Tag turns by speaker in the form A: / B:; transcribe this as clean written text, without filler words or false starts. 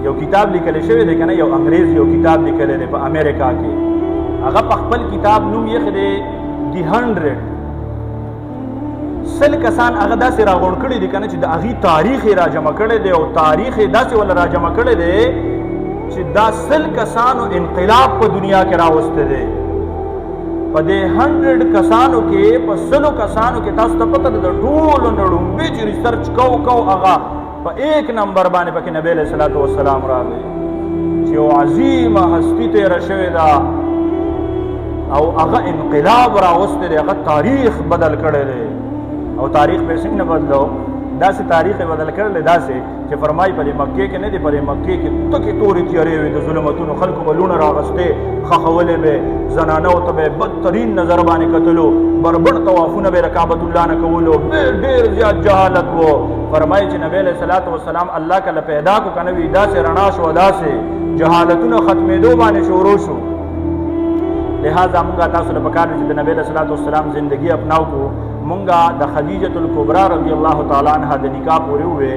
A: یو کتاب لیکل شوی دی کنه، یو انګریز یو کتاب لیکلی دی په امریکا کې. هغه په خپل کتاب نوم یې دی دی 100. سل کسان هغه داسې راغونډ کړي دي کنه چې د هغې تاریخ یې راجمع کړی دی او تاریخ یې داسې ولا راجمع کړی دی چې دا سل کسانو انقلاب په دنیا کې راوستی دی. په دې 100 کسانو کې په سلو کسانو کې تاسو ته پته ده د ټولو نه ړومبي چې ریسرچ کو هغه په 1 نمبر باندې پکې نبی علیه الصلاة والسلام راغی چې یو عظیمه هستي تېره شوې ده او هغه انقلاب راوستی دی، هغه تاریخ بدل کړی دی. او تاریخ به څنګه بدلو؟ داسې تاریخ یې بدل کړی داسې چې فرمایي په دې مکې کې نه دی، په دې مکې کې تکې تورې تیارې وې د ظلمتونو، خلکو به لوڼه راغستې خښولې به، زنانو ته به بدترین نظر باندې کتلو، بربر طوافونه به یې د کعبة الله نه کولو، ډېر زیات جهالت و. فرمایي چې نبی علیه صلات وسلام الله کله پیدا کو که نه وي داسې رڼا شوه، داسې جهالتونه ختمېدو باندې شروع شو. لہذا مونږه تاسو له پکار دی چې د نبی علیه صلات وسلام زندګي اپناو کو. مونږه د خدیجة الکبرا رضی الله تعالی عنها د نکاح پورې وې